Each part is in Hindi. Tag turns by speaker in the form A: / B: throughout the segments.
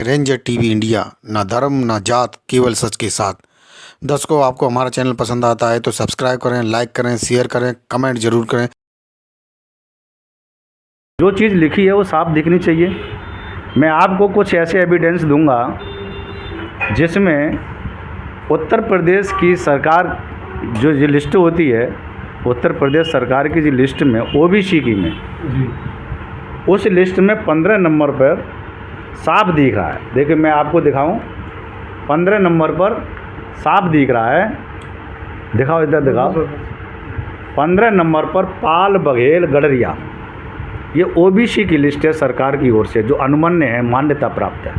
A: रेंजर टीवी इंडिया, ना धर्म ना जात, केवल सच के साथ। दर्शकों, आपको हमारा चैनल पसंद आता है तो सब्सक्राइब करें, लाइक करें, शेयर करें, कमेंट जरूर करें।
B: जो चीज़ लिखी है वो साफ दिखनी चाहिए। मैं आपको कुछ ऐसे एविडेंस दूंगा जिसमें उत्तर प्रदेश की सरकार जो ये लिस्ट होती है, उत्तर प्रदेश सरकार की जो लिस्ट में ओबीसी की में उस लिस्ट में 15 नंबर पर साफ दिख रहा है। देखिए मैं आपको दिखाऊं, 15 नंबर पर साफ दिख रहा है। दिखाओ, इधर दिखाओ। 15 नंबर पर पाल बघेल गडरिया, ये ओबीसी की लिस्ट है सरकार की ओर से, जो अनुमन्य है, मान्यता प्राप्त है।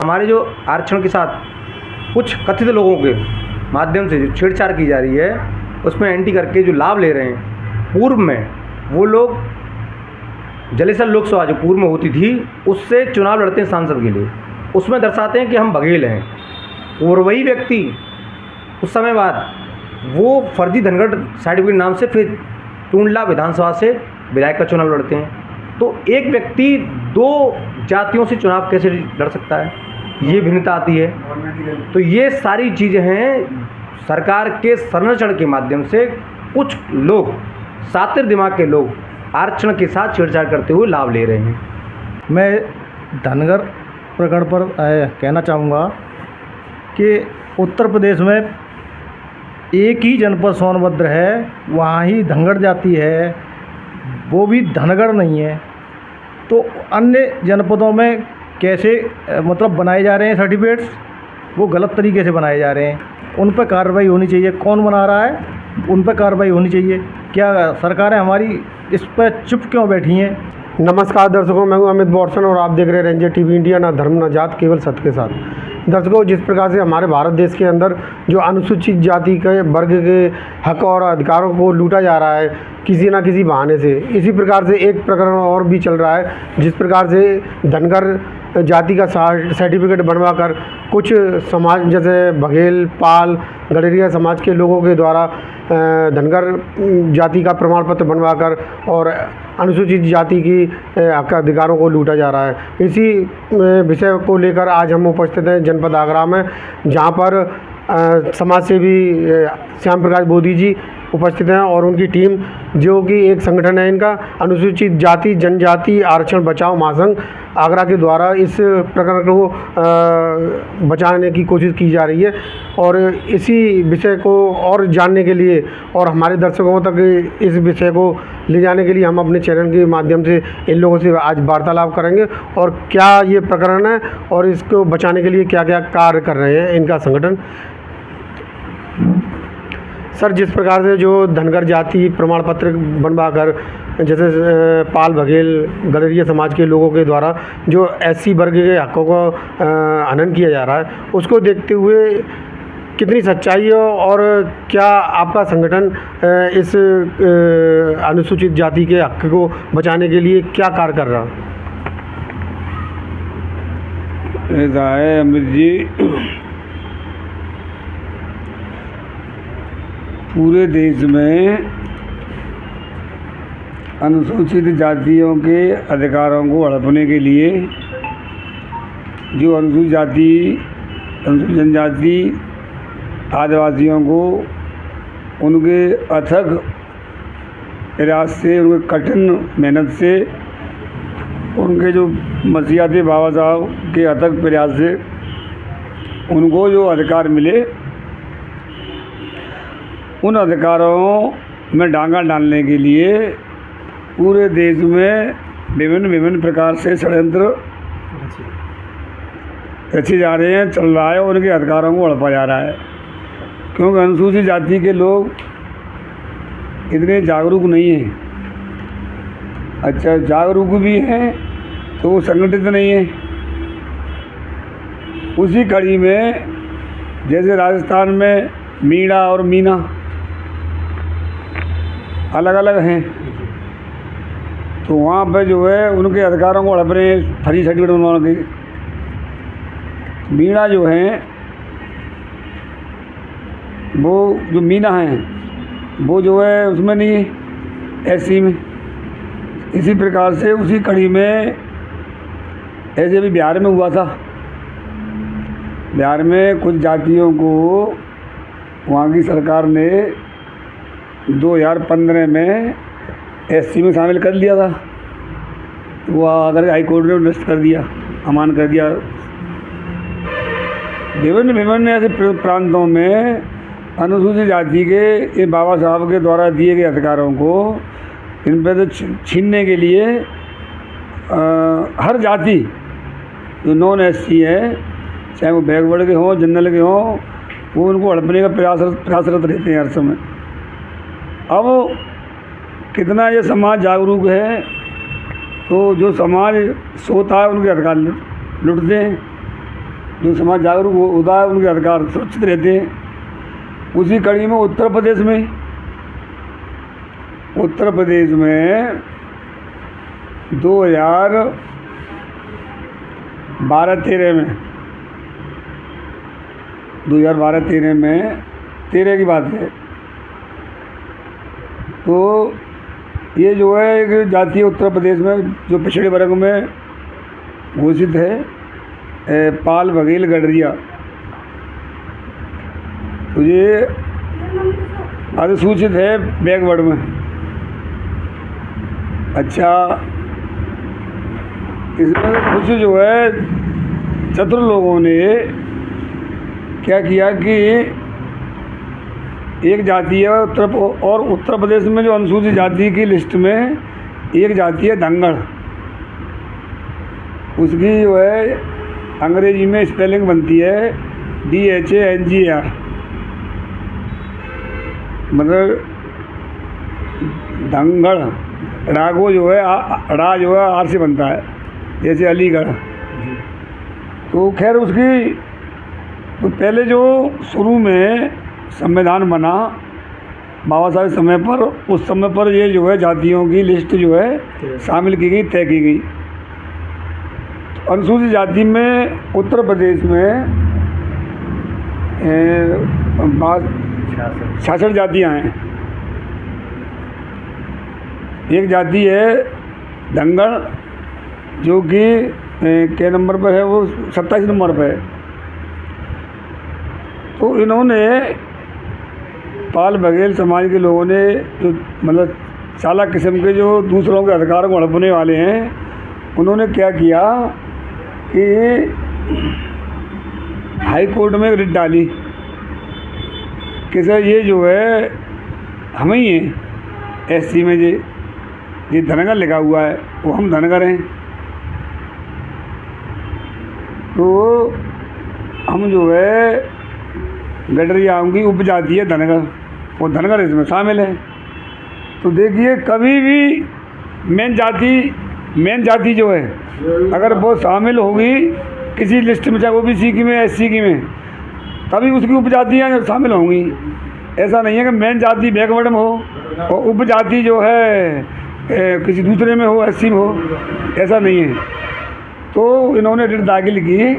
C: हमारे जो आरक्षण के साथ कुछ कथित लोगों के माध्यम से जो छेड़छाड़ की जा रही है, उसमें एंटी करके जो लाभ ले रहे हैं, पूर्व में वो लोग जलेसर लोकसभा जो पूर्व में होती थी उससे चुनाव लड़ते हैं सांसद के लिए, उसमें दर्शाते हैं कि हम बघेल हैं, और वही व्यक्ति उस समय बाद वो फर्जी धनगढ़ सर्टिफिकेट नाम से फिर टूंडला विधानसभा से विधायक का चुनाव लड़ते हैं। तो एक व्यक्ति दो जातियों से चुनाव कैसे लड़ सकता है, ये भिन्नता आती है। तो ये सारी चीज़ें हैं, सरकार के संरक्षण के माध्यम से कुछ लोग, सातिर दिमाग के लोग आरक्षण के साथ छेड़छाड़ करते हुए लाभ ले रहे हैं।
D: मैं धनगर प्रकरण पर कहना चाहूँगा कि उत्तर प्रदेश में एक ही जनपद सोनभद्र है, वहाँ ही धनगर जाति है, वो भी धनगर नहीं है। तो अन्य जनपदों में कैसे मतलब बनाए जा रहे हैं सर्टिफिकेट्स, वो गलत तरीके से बनाए जा रहे हैं। उन पर कार्रवाई होनी चाहिए। कौन बना रहा है, उन पर कार्रवाई होनी चाहिए। क्या सरकारें हमारी इस पर चुप क्यों बैठी हैं?
E: नमस्कार दर्शकों, मैं हूं अमित बॉर्सन और आप देख रहे हैं रेंजर टीवी इंडिया, ना धर्म ना जात, केवल सत्य के साथ। दर्शकों, जिस प्रकार से हमारे भारत देश के अंदर जो अनुसूचित जाति के वर्ग के हक और अधिकारों को लूटा जा रहा है किसी ना किसी बहाने से, इसी प्रकार से एक प्रकरण और भी चल रहा है, जिस प्रकार से धनगर जाति का सर्टिफिकेट बनवाकर कुछ समाज जैसे बघेल, पाल, गडरिया समाज के लोगों के द्वारा धनगर जाति का प्रमाण पत्र बनवाकर और अनुसूचित जाति की हक अधिकारों को लूटा जा रहा है। इसी विषय को लेकर आज हम उपस्थित हैं जनपद आगरा में, जहां पर समाज सेवी श्याम प्रकाश बोधी जी उपस्थित हैं और उनकी टीम, जो कि एक संगठन है इनका, अनुसूचित जाति जनजाति आरक्षण बचाओ महासंघ आगरा के द्वारा इस प्रकरण को बचाने की कोशिश की जा रही है। और इसी विषय को और जानने के लिए और हमारे दर्शकों तक इस विषय को ले जाने के लिए हम अपने चैनल के माध्यम से इन लोगों से आज वार्तालाप करेंगे और क्या ये प्रकरण है और इसको बचाने के लिए क्या क्या कार्य कर रहे हैं इनका संगठन। सर, जिस प्रकार से जो धनगर जाति प्रमाण पत्र बनवाकर जैसे पाल बघेल गडरिया समाज के लोगों के द्वारा जो एससी वर्ग के हकों को हनन किया जा रहा है, उसको देखते हुए कितनी सच्चाई है और क्या आपका संगठन इस अनुसूचित जाति के हक को बचाने के लिए क्या कार्य कर रहा है?
F: ऐसा है अमित जी, पूरे देश में अनुसूचित जातियों के अधिकारों को हड़पने के लिए जो अनुसूचित जाति, अनुसूचित जनजाति आदिवासियों को उनके अथक प्रयास से, उनके कठिन मेहनत से, उनके जो मसीहाती बाबा साहब के अथक प्रयास से उनको जो अधिकार मिले, उन अधिकारों में डांगा डालने के लिए पूरे देश में विभिन्न प्रकार से षड्यंत्र रचे जा रहे हैं, चल रहा है और उनके अधिकारों को हड़पा जा रहा है। क्योंकि अनुसूचित जाति के लोग इतने जागरूक नहीं हैं। अच्छा, जागरूक भी हैं तो वो संगठित नहीं है। उसी कड़ी में जैसे राजस्थान में मीणा और मीना अलग अलग हैं, तो वहाँ पे जो है उनके अधिकारों को हड़प रहे हैं फर्जी सर्टिफिकेट बनवाने के। मीणा जो हैं, वो जो मीना हैं वो जो है उसमें नहीं है, एससी में। इसी प्रकार से उसी कड़ी में ऐसे भी बिहार में हुआ था। बिहार में कुछ जातियों को वहाँ की सरकार ने 2015 में एससी में शामिल कर लिया था। वो आकर हाई कोर्ट ने निरस्त कर दिया, अमान कर दिया। विभिन्न ऐसे प्रांतों में अनुसूचित जाति के ये बाबा साहब के द्वारा दिए गए अधिकारों को इन पर तो छीनने के लिए हर जाति जो नॉन एससी है, चाहे वो बैकवर्ड के हों, जनरल के हों, वो उनको हड़पने का प्रयासरत रहते हैं हर समय। अब कितना ये समाज जागरूक है, तो जो समाज सोता है उनके अधिकार लुटते हैं, जो समाज जागरूक होता है उनके अधिकार सुरक्षित रहते हैं। उसी कड़ी में उत्तर प्रदेश में 2012-13 में 13 की बात है, तो ये जो है एक जाति उत्तर प्रदेश में जो पिछड़े वर्ग में घोषित है, पाल बघेल गडरिया, तो ये अधिसूचित है बैकवर्ड में। अच्छा, इसमें कुछ जो है चतुर लोगों ने क्या किया कि एक जाति है उत्तर प्रदेश में जो अनुसूचित जाति की लिस्ट में एक जाति है धंगड़। उसकी जो है अंग्रेजी में स्पेलिंग बनती है DHANGR, मतलब धंगड़। रागो जो है रा जो है आर से बनता है, जैसे अलीगढ़। तो खैर उसकी तो पहले जो शुरू में संविधान बना बाबा साहब समय पर, उस समय पर ये जो है जातियों की लिस्ट जो है शामिल की गई, तय की गई। अनुसूचित जाति में उत्तर प्रदेश में 66 जातियाँ हैं। एक जाति है धंगड़ जो कि के नंबर पर है, वो 27 नंबर पर है। तो इन्होंने पाल बघेल समाज के लोगों ने जो मतलब चालाक किस्म के जो दूसरों के अधिकारों को हड़पने वाले हैं, उन्होंने क्या किया कि हाई कोर्ट में रिट डाली कि सर ये जो है हम ही हैं एससी में, ये धनगर लिखा हुआ है, वो हम धनगर हैं, तो हम जो है गडरिया की उपजाति है धनगर, वो धनगर इसमें शामिल है। तो देखिए कभी भी मेन जाति जो है अगर वो शामिल होगी किसी लिस्ट में, चाहे ओबीसी की में, एससी की में, तभी उसकी उपजातियाँ शामिल होंगी। ऐसा नहीं है कि मेन जाति बैकवर्ड में हो और उपजाति जो है किसी दूसरे में हो, एससी में हो, ऐसा नहीं है। तो इन्होंने रिट दाखिल की,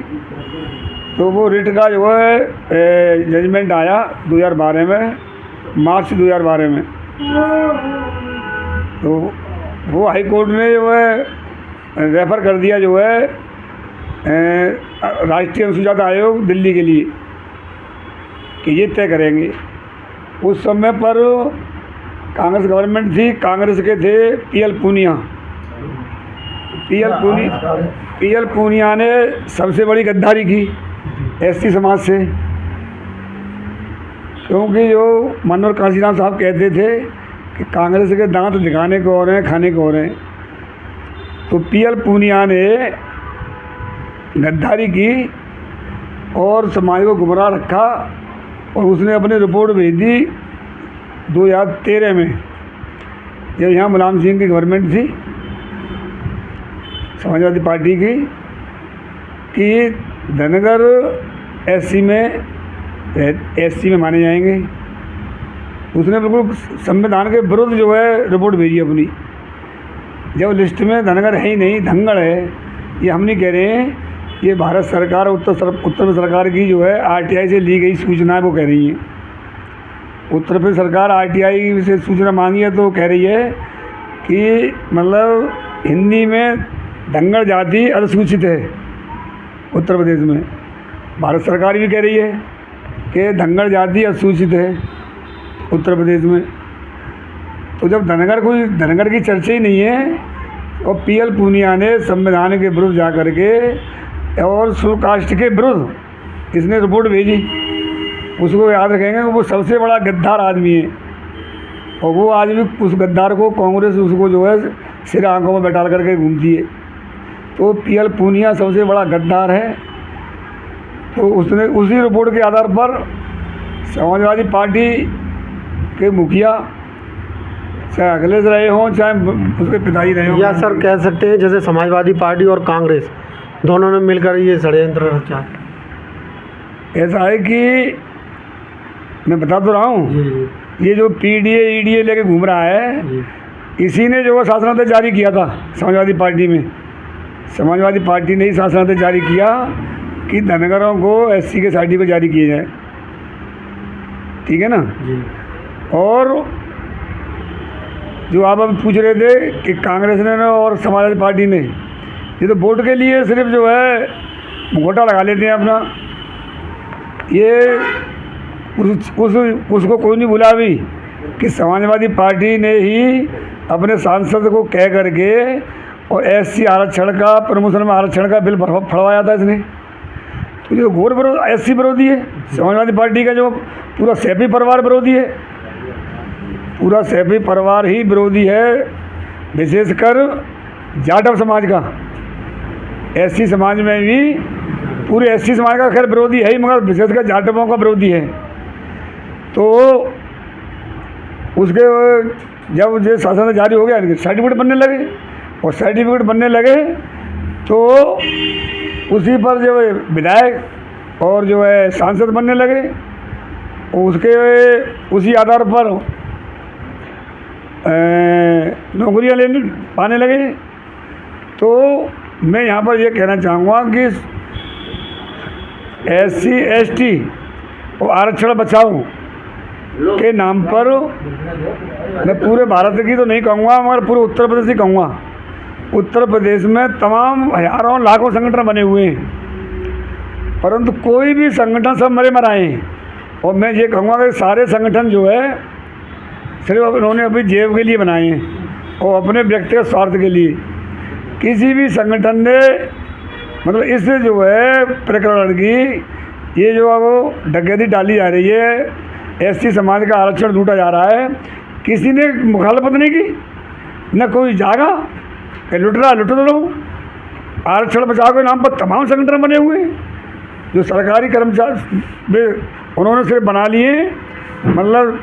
F: तो वो रिट का जो है जजमेंट आया 2012 में, मार्च 2012 में। तो वो हाई कोर्ट ने जो है रेफ़र कर दिया जो है राष्ट्रीय अनुसूचित आयोग दिल्ली के लिए कि ये तय करेंगे। उस समय पर कांग्रेस गवर्नमेंट थी, कांग्रेस के थे पीएल पूनिया ने सबसे बड़ी गद्दारी की एससी समाज से, क्योंकि जो मनोहर काशीराम साहब कहते थे कि कांग्रेस के दांत दिखाने को और हैं, खाने को और हैं। तो पीएल पूनिया ने गद्दारी की और समाज को गुमराह रखा, और उसने अपनी रिपोर्ट भेज दी 2013 में, जब यहाँ मुलायम सिंह की गवर्नमेंट थी समाजवादी पार्टी की, कि धनगर एससी में माने जाएंगे। उसने बिल्कुल संविधान के विरुद्ध जो है रिपोर्ट भेजी अपनी, जब लिस्ट में धनगर है ही नहीं, धंगड़ है। ये हम नहीं कह रहे हैं, ये भारत सरकार उत्तर सरकार की जो है आरटीआई से ली गई सूचना वो कह रही है। उत्तर प्रदेश सरकार आरटीआई से सूचना मांगी है तो कह रही है कि मतलब हिंदी में धनगर जाति अनुसूचित है उत्तर प्रदेश में। भारत सरकार भी कह रही है कि धनगर जाति अनुसूचित है उत्तर प्रदेश में। तो जब धनगर की चर्चा ही नहीं है, और पीएल पूनिया ने संविधान के विरुद्ध जा कर के और शेड्यूल कास्ट के विरुद्ध इसने रिपोर्ट भेजी, उसको याद रखेंगे कि वो सबसे बड़ा गद्दार आदमी है। और वो आज भी उस गद्दार को कांग्रेस उसको जो है सिर आंखों में बैठा करके घूमती है। तो पीएल पूनिया सबसे बड़ा गद्दार है। तो उसने उसी रिपोर्ट के आधार पर समाजवादी पार्टी के मुखिया, चाहे अखिलेश रहे हों चाहे उसके पिताजी रहे हों,
E: या सर कह सकते हैं जैसे समाजवादी पार्टी और कांग्रेस दोनों ने मिलकर ये षड्यंत्र रचा।
F: ऐसा है कि मैं बता तो रहा हूँ, ये जो पीडीए ईडीए लेके घूम रहा है, इसी ने जो है शासनादेश जारी किया था समाजवादी पार्टी में। समाजवादी पार्टी ने ही शासनादेश जारी किया कि धनगरों को एससी के सर्टिफिकेट जारी किए जाए, ठीक है ना। और जो आप अब पूछ रहे थे कि कांग्रेस ने और समाजवादी पार्टी ने, ये तो वोट के लिए सिर्फ जो है मुखौटा लगा लेते हैं अपना। ये उसको कोई नहीं भूला अभी कि समाजवादी पार्टी ने ही अपने सांसद को कह करके और एससी आरक्षण का, प्रमोशन में आरक्षण का बिल फड़वाया था इसने। तो ये घोर विरोध एससी विरोधी है समाजवादी पार्टी का, जो पूरा सैफी परिवार विरोधी है, पूरा सैफी परिवार ही विरोधी है, विशेषकर जाटव समाज का। एससी समाज में भी पूरे एससी समाज का खैर विरोधी है ही, मगर विशेषकर जाटवों का विरोधी है। तो उसके जब जो शासन जारी हो गया, सर्टिफिकेट बनने लगे, और सर्टिफिकेट बनने लगे तो उसी पर जो है विधायक और जो है सांसद बनने लगे, उसके उसी आधार पर नौकरियां पाने लगे। तो मैं यहाँ पर ये कहना चाहूँगा कि एससी एसटी और आरक्षण बचाओ के नाम पर मैं पूरे भारत की तो नहीं कहूँगा, मगर पूरे उत्तर प्रदेश ही कहूँगा। उत्तर प्रदेश में तमाम हज़ारों लाखों संगठन बने हुए हैं, परंतु कोई भी संगठन सब मरे मराए हैं। और मैं ये कहूँगा कि सारे संगठन जो है सिर्फ उन्होंने अपनी जेब के लिए बनाए हैं और अपने व्यक्तिगत स्वार्थ के लिए। किसी भी संगठन ने मतलब इस जो है प्रकरण की ये जो है वो डकैती डाली जा रही है, एससी समाज का आरक्षण लूटा जा रहा है, किसी ने मुखालफत नहीं की, न कोई जागा कि लुट रहा लुट दो। आरक्षण बचाव के नाम पर तमाम संगठन बने हुए हैं, जो सरकारी कर्मचारी उन्होंने सिर्फ बना लिए, मतलब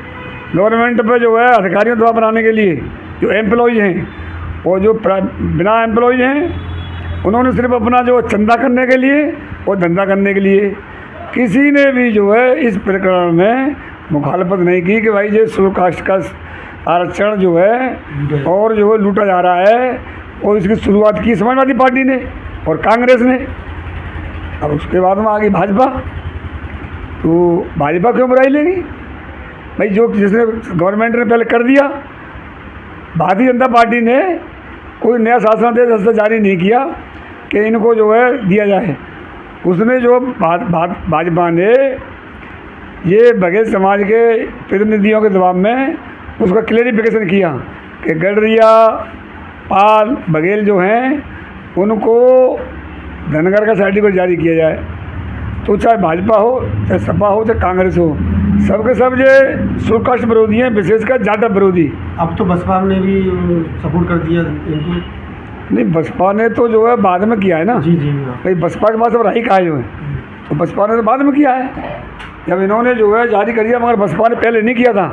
F: गवर्नमेंट पे जो है अधिकारियों द्वारा बनाने के लिए, जो एम्प्लॉयज़ हैं और जो बिना एम्प्लॉयज़ हैं, उन्होंने सिर्फ अपना जो चंदा करने के लिए और धंधा करने के लिए। किसी ने भी जो है इस प्रकरण में मुखालफत नहीं की कि भाई ये शेड्यूल कास्ट का आरक्षण जो है और जो है लूटा जा रहा है। और इसकी शुरुआत की समाजवादी पार्टी ने और कांग्रेस ने। अब उसके बाद में आ गई भाजपा। तो भाजपा क्यों बुराई लेगी भाई? जो जिसने गवर्नमेंट ने पहले कर दिया, भारतीय जनता पार्टी ने कोई नया शासनादेश जारी नहीं किया कि इनको जो है दिया जाए। उसने जो भाजपा ने ये बघेल समाज के प्रतिनिधियों के दबाव में उसका क्लेरिफिकेशन किया कि गडरिया पाल बघेल जो हैं उनको धनगर का सर्टिफिकेट जारी किया जाए। तो चाहे भाजपा हो, चाहे सपा हो, चाहे कांग्रेस हो, सबके सब ये शेड्यूल कास्ट विरोधी हैं, विशेषकर जाटव विरोधी।
E: अब तो बसपा ने भी सपोर्ट कर दिया इनको।
F: नहीं, बसपा ने तो जो है बाद में किया है ना।
E: जी
F: भाई बसपा के पास अब रही कहा जो है, तो बसपा ने तो बाद में किया है जब इन्होंने जो है जारी कर दिया, मगर बसपा ने पहले नहीं किया था।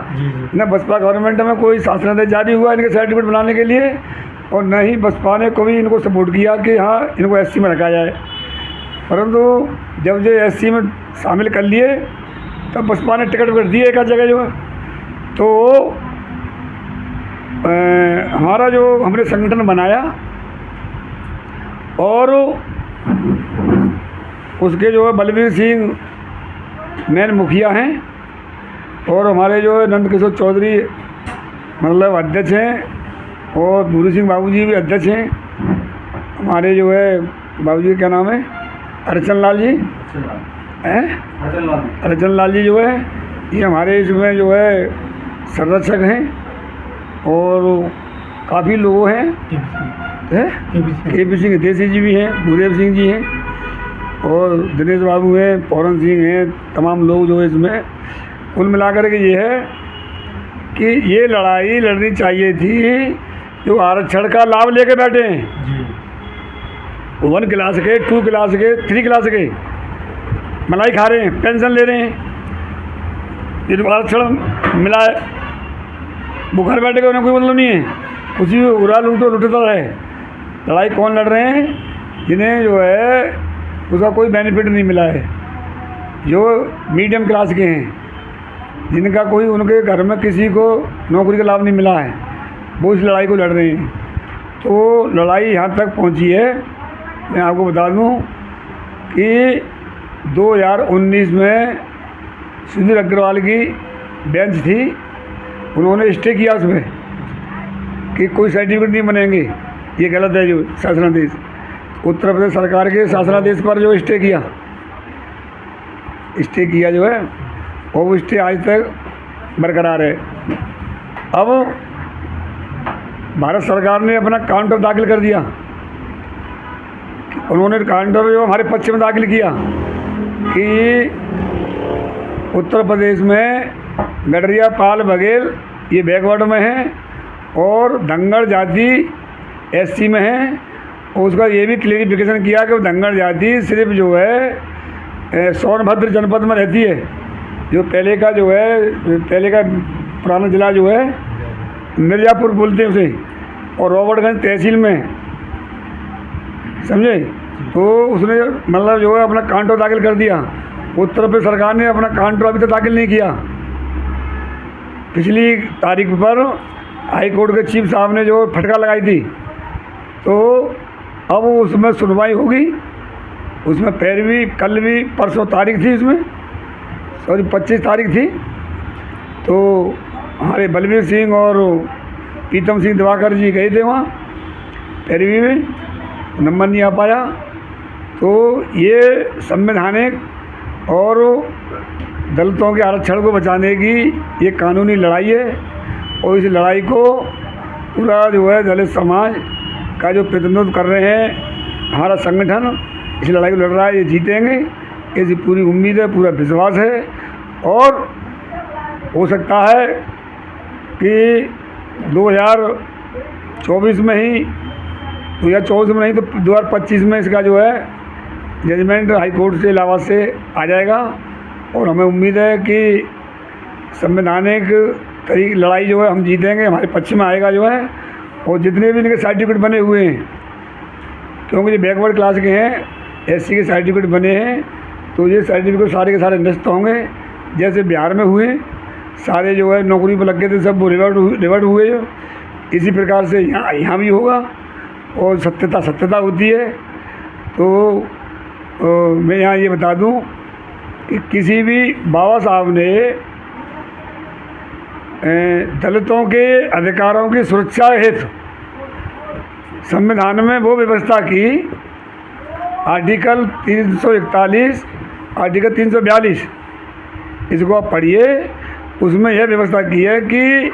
F: न बसपा गवर्नमेंट में कोई शासनादेश जारी हुआ इनके सर्टिफिकेट बनाने के लिए, और न ही बसपा ने कभी इनको सपोर्ट किया कि हाँ इनको एससी में रखा जाए। परंतु जब जो एससी में शामिल कर लिए तब बसपा ने टिकट कर दिए एक आध जगह जो है। तो हमारा जो हमने संगठन बनाया और उसके जो है बलबीर सिंह मेन मुखिया हैं, और हमारे जो है नंद किशोर चौधरी मतलब अध्यक्ष हैं, और भूरी सिंह बाबू जी भी अध्यक्ष हैं, हमारे जो है बाबूजी का क्या नाम है, अर्चन लाल जी हैं, अर्चन लाल जी जो है ये हमारे इसमें जो है संरक्षक हैं और काफ़ी लोग हैं KP सिंह देसी जी भी हैं, भूदेव सिंह जी हैं और दिनेश बाबू हैं, पौरन सिंह हैं, तमाम लोग जो है इसमें कुल मिलाकर के ये है कि ये लड़ाई लड़नी चाहिए थी जो आरक्षण का लाभ लेके बैठे हैं 1 क्लास के 2 क्लास के 3 क्लास के मलाई खा रहे हैं, पेंशन ले रहे हैं, ये जो आरक्षण मिला है वो घर बैठे के उन्हें कोई मतलब नहीं है, उसी में उड़ा लुटता रहे। लड़ाई कौन लड़ रहे हैं, जिन्हें जो है उसका कोई बेनिफिट नहीं मिला है, जो मीडियम क्लास के हैं, जिनका कोई उनके घर में किसी को नौकरी का लाभ नहीं मिला है, वो इस लड़ाई को लड़ रहे हैं। तो लड़ाई यहाँ तक पहुँची है, मैं आपको बता दूँ कि 2019 में सुधीर अग्रवाल की बेंच थी, उन्होंने स्टे किया उसमें कि कोई सर्टिफिकेट नहीं बनेंगे, ये गलत है। जो शासनादेश उत्तर प्रदेश सरकार के शासनादेश पर जो स्टे किया जो है वो स्टे आज तक बरकरार है। अब भारत सरकार ने अपना काउंटर दाखिल कर दिया, उन्होंने काउंटर जो हमारे पक्ष में दाखिल किया कि उत्तर प्रदेश में गडरिया पाल बघेल ये बैकवर्ड में है और धंगड़ जाति SC में है, और उसका ये भी क्लेरिफिकेशन किया कि धंगड़ जाति सिर्फ जो है सोनभद्र जनपद में रहती है, जो पहले का पुराना ज़िला जो है मिर्ज़ापुर बोलते हैं उसे, और रॉबर्टगंज तहसील में, समझे। तो उसने मतलब जो है अपना काउंटर दाखिल कर दिया। उत्तर प्रदेश सरकार ने अपना काउंटर अभी तक दाखिल नहीं किया। पिछली तारीख पर हाई कोर्ट के चीफ साहब ने जो फटकार लगाई थी, तो अब उसमें सुनवाई होगी, उसमें कल भी परसों तारीख थी, उसमें 25 तारीख थी। तो हमारे बलबीर सिंह और प्रीतम सिंह दिवाकर जी गए थे वहाँ पैरवी में, नंबर नहीं आ पाया। तो ये संवैधानिक और दलितों के आरक्षण को बचाने की ये कानूनी लड़ाई है, और इस लड़ाई को पूरा जो है दलित समाज का जो प्रतिनिधित्व कर रहे हैं हमारा संगठन, इस लड़ाई को लड़ रहा है, ये जीतेंगे, ऐसी पूरी उम्मीद है, पूरा विश्वास है। और हो सकता है कि 2024 में ही, 2024 में नहीं तो 2025 में इसका जो है जजमेंट हाई कोर्ट से इलाहाबाद से आ जाएगा, और हमें उम्मीद है कि संवैधानिक लड़ाई जो है हम जीतेंगे, हमारे पक्ष में आएगा जो है। और जितने भी इनके सर्टिफिकेट बने हुए हैं, क्योंकि ये बैकवर्ड क्लास के हैं, SC के सर्टिफिकेट बने हैं, तो ये सर्टिफिकेट सारे के सारे निरस्त होंगे। जैसे बिहार में हुए सारे जो है नौकरी पर लग गए थे, सब वो रिवर्ट हुए। इसी प्रकार से यहाँ भी होगा, और सत्यता होती है। तो मैं यहाँ ये बता दूँ कि किसी भी बाबा साहब ने दलितों के अधिकारों की सुरक्षा हेतु संविधान में वो व्यवस्था की, आर्टिकल 341, आर्टिकल 342, इसको आप पढ़िए, उसमें यह व्यवस्था की है कि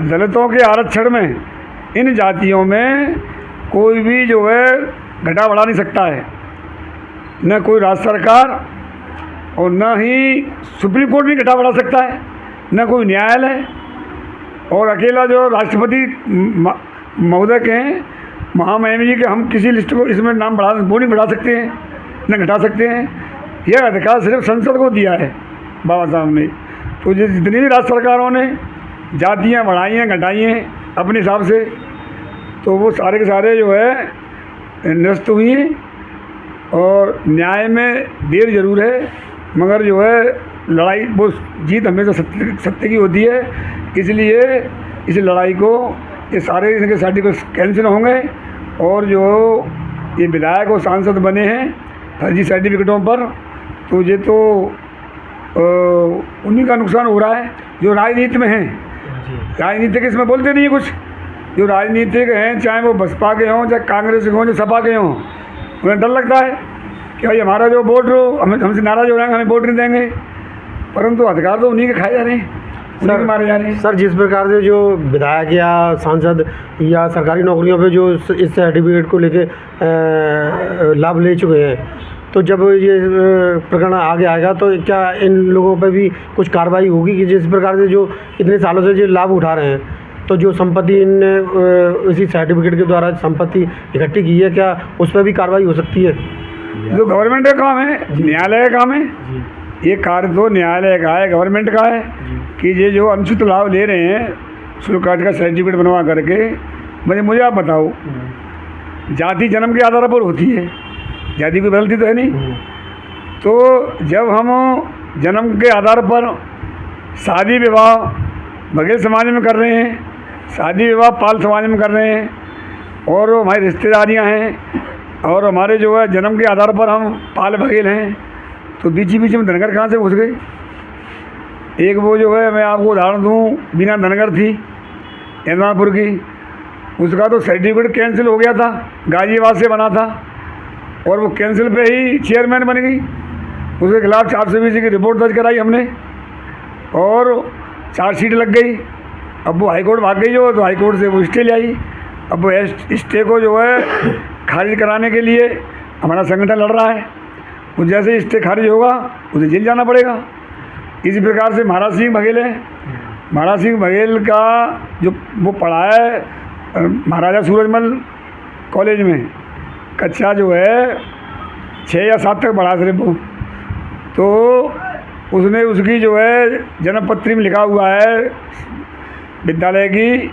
F: दलितों के आरक्षण में इन जातियों में कोई भी जो है घटा बढ़ा नहीं सकता है, न कोई राज्य सरकार और न ही सुप्रीम कोर्ट भी घटा बढ़ा सकता है, न कोई न्यायालय। और अकेला जो राष्ट्रपति महोदय के हैं, महामहिम जी के, हम किसी लिस्ट को इसमें नाम बढ़ा वो नहीं बढ़ा सकते हैं, न घटा सकते हैं। यह अधिकार सिर्फ संसद को दिया है बाबा साहब ने। तो जितनी भी राज्य सरकारों ने जातियाँ बढ़ाई हैं, घटाई हैं अपने हिसाब से, तो वो सारे के सारे जो है निरस्त हुई हैं। और न्याय में देर ज़रूर है, मगर जो है लड़ाई वो जीत हमेशा सत्य की होती है। इसलिए इस लड़ाई को ये सारे इनके सर्टिफिकेट कैंसिल होंगे, और जो ये विधायक और सांसद बने हैं फर्जी सर्टिफिकेटों पर, तो ये तो उन्हीं का नुकसान हो रहा है जो राजनीति में हैं। राजनीतिक इसमें बोलते नहीं है कुछ, जो राजनीतिक हैं, चाहे वो बसपा के हों, चाहे कांग्रेस के हों, चाहे सपा के हों, उन्हें डर लगता है कि भाई हमारा जो वोट हमसे नाराज़ हो जाएंगे, हमें वोट नहीं देंगे, परंतु अधिकार तो उन्हीं के खाए जा रहे हैं, उन्हीं के मारे जा रहे हैं।
E: सर, जिस प्रकार से जो विधायक या सांसद या सरकारी नौकरियों पे जो इस सर्टिफिकेट को लेके लाभ ले चुके हैं, तो जब ये प्रकरण आगे आएगा तो क्या इन लोगों पे भी कुछ कार्रवाई होगी कि जिस प्रकार से जो इतने सालों से जो लाभ उठा रहे हैं, तो जो संपत्ति इनने इसी सर्टिफिकेट के द्वारा संपत्ति इकट्ठी की है, क्या उस पर भी कार्रवाई हो सकती है?
F: जो गवर्नमेंट का काम है, न्यायालय का काम है, ये कार्य तो न्यायालय का है, गवर्नमेंट का है कि ये जो अनुचित लाभ ले रहे हैं शुल्क काट का सर्टिफिकेट बनवा करके। मुझे आप बताओ, जाति जन्म के आधार पर होती है, जाति कोई बदलती तो है नहीं। तो जब हम जन्म के आधार पर शादी विवाह बघेल समाज में कर रहे हैं, शादी विवाह पाल समाज में कर रहे हैं, और हमारी रिश्तेदारियां हैं, और हमारे जो है जन्म के आधार पर हम पाल बघेल हैं, तो बीच में धनगर कहाँ से घुस गए? एक वो जो है, मैं आपको उदाहरण दूँ, बीना धनगर थी एर्नापुर की, उसका तो सर्टिफिकेट कैंसिल हो गया था, गाजियाबाद से बना था, और वो कैंसिल पे ही चेयरमैन बन गई। उसके खिलाफ 420 की रिपोर्ट दर्ज कराई हमने, और चार्जशीट लग गई। अब वो हाईकोर्ट भाग गई जो, तो हाईकोर्ट से वो स्टे ले आई। अब वो स्टे को जो है खारिज कराने के लिए हमारा संगठन लड़ रहा है। वो जैसे स्टे खारिज होगा उसे जेल जाना पड़ेगा। इसी प्रकार से महाराज सिंह बघेल है, महाराज सिंह बघेल का जो वो पढ़ा है महाराजा सूरजमल कॉलेज में, कक्षा जो है 6 या 7 तक पढ़ा सिर्फ वो, तो उसने उसकी जो है जन्मपत्री में लिखा हुआ है विद्यालय की,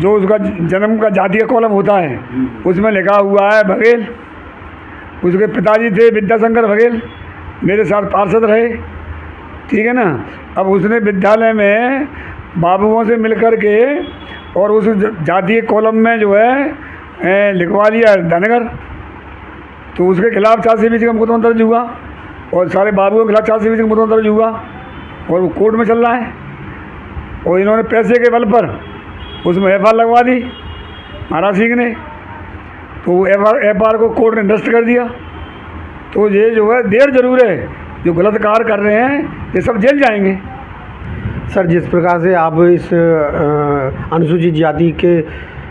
F: जो उसका जन्म का जाति का कॉलम होता है उसमें लिखा हुआ है बघेल। उसके पिताजी थे विद्याशंकर बघेल, मेरे साथ पार्षद रहे, ठीक है ना। अब उसने विद्यालय में बाबुओं से मिलकर के और उस जातीय कॉलम में जो है लिखवा दिया धनगर, तो उसके खिलाफ 420 का मुकदमा दर्ज हुआ, और सारे बाबुओं के खिलाफ 420 का मुकदमा दर्ज हुआ, और वो कोर्ट में चल रहा है। और इन्होंने पैसे के बल पर उसमें एफ आर लगवा दी महाराज सिंह ने, तो एफ आर को कोर्ट ने निरस्त कर दिया। तो ये जो है देर जरूर है, जो गलत कार्य कर रहे हैं ये सब जेल जाएंगे।
E: सर, जिस प्रकार से आप इस अनुसूचित जाति के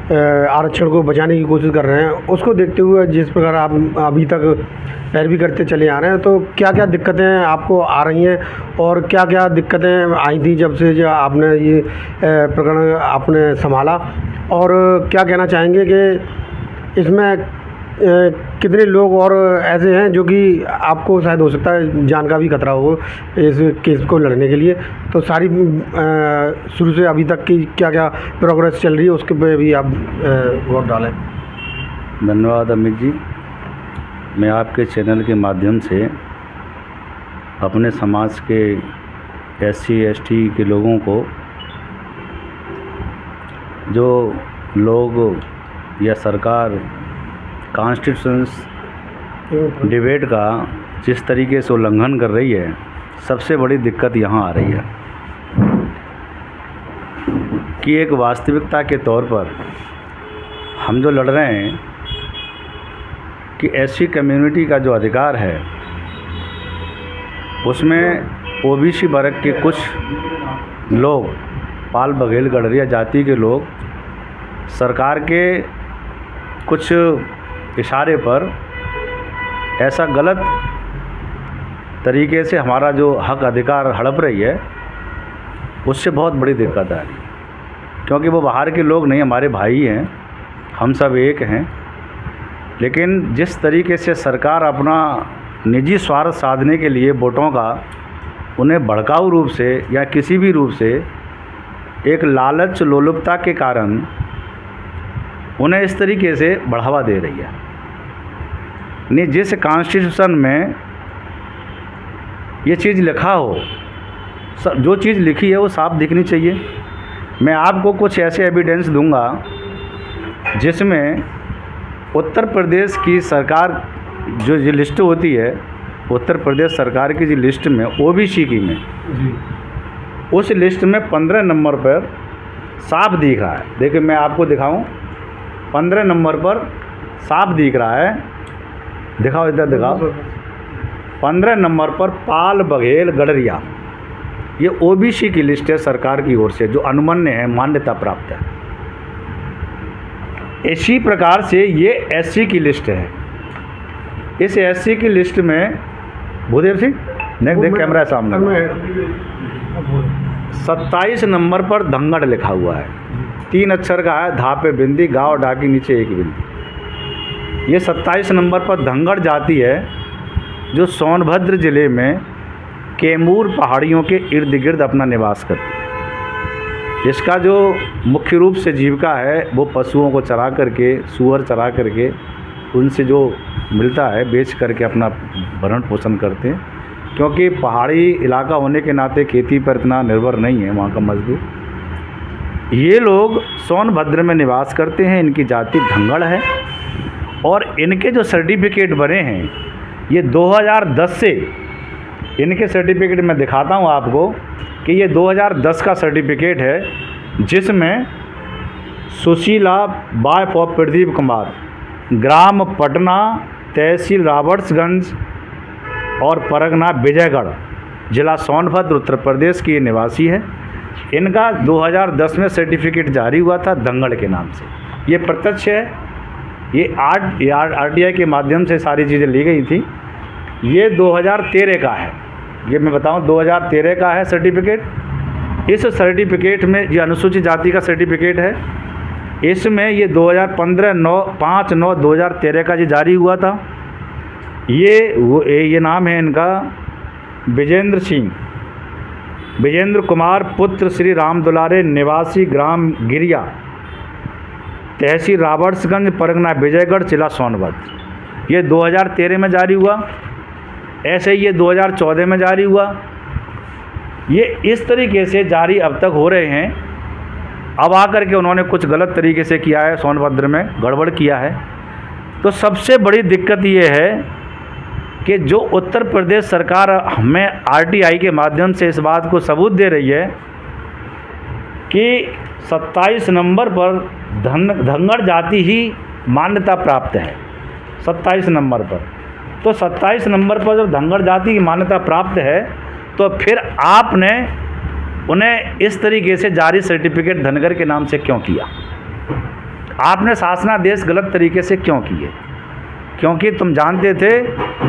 E: आरक्षण को बचाने की कोशिश कर रहे हैं, उसको देखते हुए जिस प्रकार आप अभी तक पैरवी करते चले आ रहे हैं, तो क्या क्या दिक्कतें आपको आ रही हैं और क्या क्या दिक्कतें आई थी जब से जो आपने ये प्रकरण आपने संभाला, और क्या कहना चाहेंगे कि इसमें कितने लोग और ऐसे हैं जो कि आपको शायद हो सकता है जान का भी खतरा हो इस केस को लड़ने के लिए, तो सारी शुरू से अभी तक की क्या क्या प्रोग्रेस चल रही है उसके पे भी आप वोट डालें।
B: धन्यवाद अमित जी। मैं आपके चैनल के माध्यम से अपने समाज के SC ST के लोगों को, जो लोग या सरकार कॉन्स्टिट्यूशंस डिबेट का जिस तरीके से उल्लंघन कर रही है, सबसे बड़ी दिक्कत यहाँ आ रही है कि एक वास्तविकता के तौर पर हम जो लड़ रहे हैं कि SC कम्युनिटी का जो अधिकार है उसमें OBC वर्ग के कुछ लोग, पाल बघेल गडरिया जाति के लोग, सरकार के कुछ इशारे पर ऐसा गलत तरीके से हमारा जो हक अधिकार हड़प रही है, उससे बहुत बड़ी दिक्कत आ रही है। क्योंकि वो बाहर के लोग नहीं, हमारे भाई हैं, हम सब एक हैं। लेकिन जिस तरीके से सरकार अपना निजी स्वार्थ साधने के लिए वोटों का उन्हें भड़काऊ रूप से या किसी भी रूप से एक लालच लोलुपता के कारण उन्हें इस तरीके से बढ़ावा दे रही है। नहीं, जिस कॉन्स्टिट्यूशन में ये चीज़ लिखा हो, जो चीज़ लिखी है वो साफ दिखनी चाहिए। मैं आपको कुछ ऐसे एविडेंस दूंगा जिसमें उत्तर प्रदेश की सरकार जो ये लिस्ट होती है, उत्तर प्रदेश सरकार की जो लिस्ट में OBC की में, उस लिस्ट में 15 नंबर पर साफ दिख रहा है। देखिए मैं आपको दिखाऊं, 15 नंबर पर साफ दिख रहा है, दिखाओ इधर दिखाओ। 15 नंबर पर पाल बघेल गडरिया, ये ओबीसी की लिस्ट है सरकार की ओर से, जो अनुमन्य है, मान्यता प्राप्त है। इसी प्रकार से ये एससी की लिस्ट है। इस एससी की लिस्ट में भूदेव सिंह देख कैमरा सामने, 27 नंबर पर धंगड़ लिखा हुआ है, 3 अक्षर का है, धा पे बिंदी, गाँव डाकी नीचे एक बिंदी। ये 27 नंबर पर धंगड़ जाति है, जो सोनभद्र ज़िले में कैमूर पहाड़ियों के इर्द गिर्द अपना निवास करती है। इसका जो मुख्य रूप से जीविका है वो पशुओं को चरा करके, सूअर चरा करके, उनसे जो मिलता है बेच करके अपना भरण पोषण करते हैं, क्योंकि पहाड़ी इलाका होने के नाते खेती पर इतना निर्भर नहीं है वहाँ का मजदूर। ये लोग सोनभद्र में निवास करते हैं, इनकी जाति धंगड़ है, और इनके जो सर्टिफिकेट बने हैं ये 2010 से, इनके सर्टिफिकेट मैं दिखाता हूँ आपको कि ये 2010 का सर्टिफिकेट है, जिसमें सुशीला वाइफ ऑफ प्रदीप कुमार, ग्राम पटना, तहसील रॉबर्ट्सगंज और परगना विजयगढ़, जिला सोनभद्र, उत्तर प्रदेश की ये निवासी है। इनका 2010 में सर्टिफिकेट जारी हुआ था धंगड़ के नाम से। ये प्रत्यक्ष है, ये आरटीआई के माध्यम से सारी चीज़ें ली गई थी। ये 2013 का है, ये मैं बताऊं 2013 का है सर्टिफिकेट। इस सर्टिफिकेट में ये अनुसूचित जाति का सर्टिफिकेट है, इसमें ये 5/9/2013 का ये जारी हुआ था। ये नाम है इनका विजेंद्र सिंह, विजेंद्र कुमार पुत्र श्री राम दुलारे, निवासी ग्राम गिरिया, तहसील रॉबर्ट्सगंज, परगना विजयगढ़, जिला सोनभद्र। ये 2013 में जारी हुआ। ऐसे ही ये 2014 में जारी हुआ। ये इस तरीके से जारी अब तक हो रहे हैं। अब आकर के उन्होंने कुछ गलत तरीके से किया है, सोनभद्र में गड़बड़ किया है। तो सबसे बड़ी दिक्कत ये है कि जो उत्तर प्रदेश सरकार हमें आरटीआई के माध्यम से इस बात को सबूत दे रही है कि 27 नंबर पर धंगड़ जाति ही मान्यता प्राप्त है, 27 नंबर पर। तो 27 नंबर पर जब धंगड़ जाति की मान्यता प्राप्त है, तो फिर आपने उन्हें इस तरीके से जारी सर्टिफिकेट धनगर के नाम से क्यों किया? आपने शासनादेश गलत तरीके से क्यों किए? क्योंकि तुम जानते थे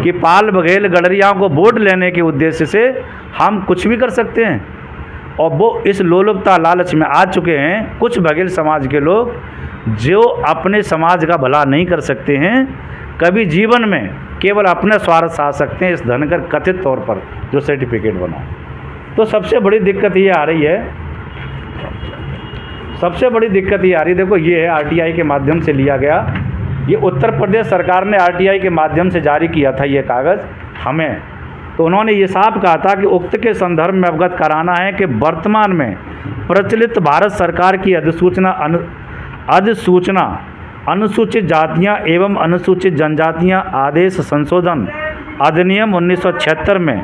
B: कि पाल बघेल गडरियाओं को वोट लेने के उद्देश्य से हम कुछ भी कर सकते हैं, और वो इस लोलुपता लालच में आ चुके हैं। कुछ बघेल समाज के लोग जो अपने समाज का भला नहीं कर सकते हैं, कभी जीवन में केवल अपने स्वार्थ सा सकते हैं, इस धनगर कथित तौर पर जो सर्टिफिकेट बना। तो सबसे बड़ी दिक्कत ये आ रही है, सबसे बड़ी दिक्कत ये आ रही है, देखो ये है आरटीआई के माध्यम से लिया गया। ये उत्तर प्रदेश सरकार ने आरटीआई के माध्यम से जारी किया था ये कागज़ हमें। तो उन्होंने ये साफ कहा था कि उक्त के संदर्भ में अवगत कराना है कि वर्तमान में प्रचलित भारत सरकार की अधिसूचना अनुसूचित जातियां एवं अनुसूचित जनजातियां आदेश संशोधन अधिनियम 1976 में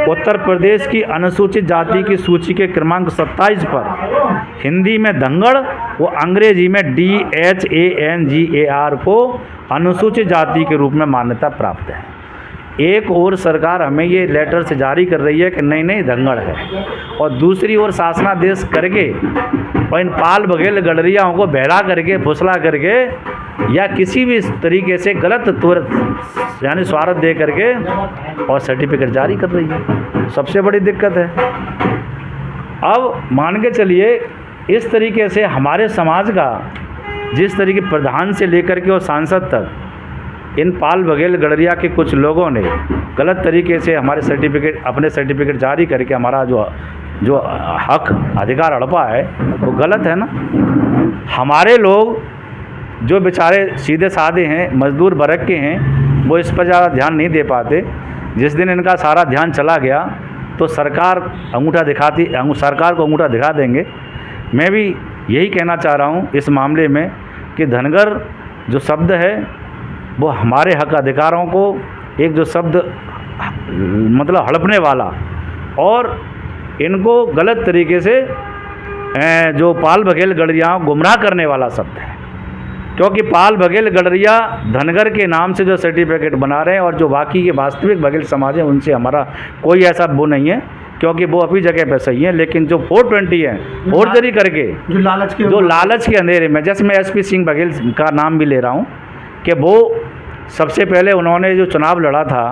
B: उत्तर प्रदेश की अनुसूचित जाति की सूची के क्रमांक 27 पर हिंदी में धंगड़ व अंग्रेजी में DHANGAR को अनुसूचित जाति के रूप में मान्यता प्राप्त है। एक और सरकार हमें ये लेटर से जारी कर रही है कि नहीं नहीं धंगड़ है, और दूसरी ओर शासनादेश करके और इन पाल बघेल गडरियाओं को बहला करके, फुसला करके या किसी भी तरीके से गलत यानी स्वार्थ दे करके और सर्टिफिकेट जारी कर रही है। सबसे बड़ी दिक्कत है। अब मान के चलिए इस तरीके से हमारे समाज का जिस तरीके प्रधान से लेकर के और सांसद तक इन पाल बघेल गडरिया के कुछ लोगों ने गलत तरीके से हमारे सर्टिफिकेट, अपने सर्टिफिकेट जारी करके हमारा जो हक अधिकार हड़पा है वो गलत है ना। हमारे लोग जो बेचारे सीधे साधे हैं, मजदूर वर्ग के हैं, वो इस पर ज़्यादा ध्यान नहीं दे पाते। जिस दिन इनका सारा ध्यान चला गया तो सरकार सरकार को अंगूठा दिखा देंगे। मैं भी यही कहना चाह रहा हूँ इस मामले में कि धनगर जो शब्द है वो हमारे हक अधिकारों को एक जो शब्द मतलब हड़पने वाला और इनको गलत तरीके से जो पाल बघेल गडरिया गुमराह करने वाला शब्द है, क्योंकि पाल बघेल गडरिया धनगर के नाम से जो सर्टिफिकेट बना रहे हैं और जो बाकी के वास्तविक बघेल समाज है उनसे हमारा कोई ऐसा वो नहीं है, क्योंकि वो अपनी जगह पे सही है। लेकिन जो 420 है फोर्जरी करके जो लालच के अंधेरे में, जैसे मैं एसपी सिंह बघेल का नाम भी ले रहा हूँ कि वो सबसे पहले उन्होंने जो चुनाव लड़ा था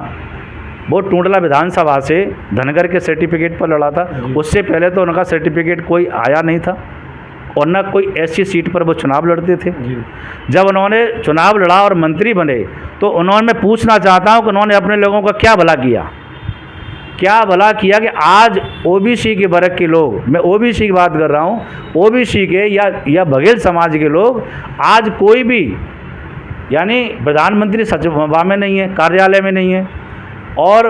B: वो टूंडला विधानसभा से धनगर के सर्टिफिकेट पर लड़ा था। उससे पहले तो उनका सर्टिफिकेट कोई आया नहीं था और न कोई ऐसी सीट पर वो चुनाव लड़ते थे। जब उन्होंने चुनाव लड़ा और मंत्री बने तो उन्होंने, मैं पूछना चाहता हूँ कि उन्होंने अपने लोगों का क्या भला किया, क्या भला किया कि आज ओबीसी के वर्ग के लोग, मैं ओबीसी की बात कर रहा हूँ, ओबीसी के या बघेल समाज के लोग आज कोई भी यानी प्रधानमंत्री सचिवालय में नहीं है, कार्यालय में नहीं है, और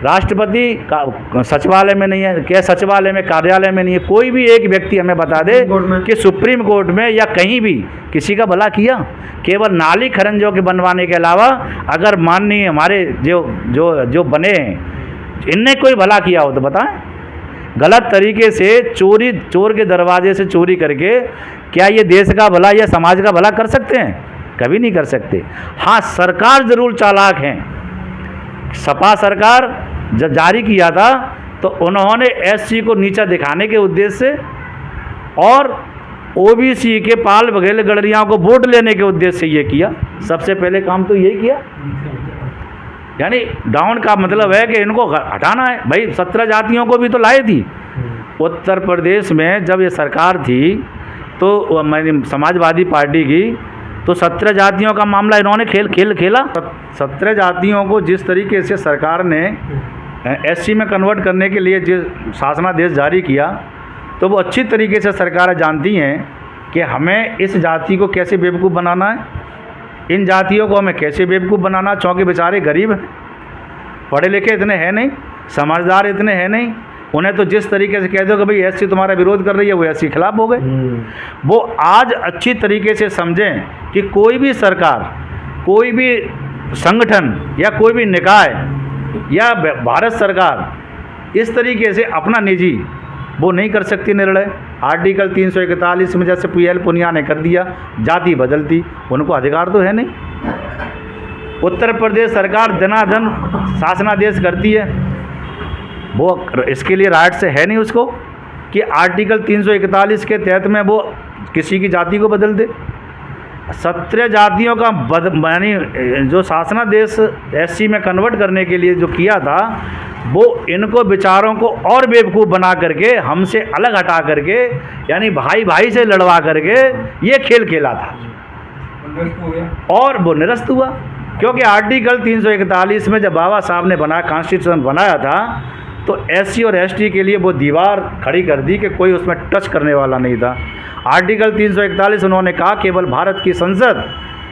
B: राष्ट्रपति का सचिवालय में नहीं है, क्या सचिवालय में, कार्यालय में नहीं है। कोई भी एक व्यक्ति हमें बता दे कि सुप्रीम कोर्ट में या कहीं भी किसी का भला किया। केवल नाली खरंजों के बनवाने के अलावा अगर माननीय हमारे जो बने हैं इनने कोई भला किया हो तो बताएं। गलत तरीके से चोर के दरवाजे से चोरी करके क्या ये देश का भला या समाज का भला कर सकते हैं? कभी नहीं कर सकते। हाँ, सरकार ज़रूर चालाक हैं। सपा सरकार जब जारी किया था तो उन्होंने एससी को नीचा दिखाने के उद्देश्य से और ओबीसी के पाल बघेल गडरियाओं को वोट लेने के उद्देश्य से ये किया। सबसे पहले काम तो यही किया, यानी डाउन का मतलब है कि इनको हटाना है। भाई 17 जातियों को भी तो लाए थी। उत्तर प्रदेश में जब ये सरकार थी तो समाजवादी पार्टी की, तो 17 जातियों का मामला इन्होंने खेला। 17 जातियों को जिस तरीके से सरकार ने एससी में कन्वर्ट करने के लिए जो शासनादेश जारी किया, तो वो अच्छी तरीके से सरकार जानती हैं कि हमें इस जाति को कैसे बेवकूफ़ बनाना है, इन जातियों को हमें कैसे बेवकूफ़ बनाना। चूँकि बेचारे गरीब हैं, पढ़े लिखे इतने हैं नहीं, समझदार इतने हैं नहीं, उन्हें तो जिस तरीके से कह दो कि भाई एससी तुम्हारा विरोध कर रही है, वो एससी खिलाफ हो गए। वो आज अच्छी तरीके से समझें कि कोई भी सरकार, कोई भी संगठन या कोई भी निकाय या भारत सरकार इस तरीके से अपना निजी वो नहीं कर सकती निर्णय। आर्टिकल 341 में जैसे पीएल पुनिया ने कर दिया, जाति बदलती, उनको अधिकार तो है नहीं। उत्तर प्रदेश सरकार धनाधन शासनादेश करती है, वो इसके लिए राइट से है नहीं उसको कि आर्टिकल 341 के तहत में वो किसी की जाति को बदल दे। 17 जातियों का यानी जो शासनादेश एससी में कन्वर्ट करने के लिए जो किया था, वो इनको विचारों को और बेवकूफ़ बना करके, हमसे अलग हटा करके, यानी भाई भाई से लड़वा करके ये खेल खेला था और वो निरस्त हुआ। क्योंकि आर्टिकल 341 में जब बाबा साहब ने कॉन्स्टिट्यूशन बनाया था तो एससी और एसटी के लिए वो दीवार खड़ी कर दी कि कोई उसमें टच करने वाला नहीं था। आर्टिकल 341 उन्होंने कहा केवल भारत की संसद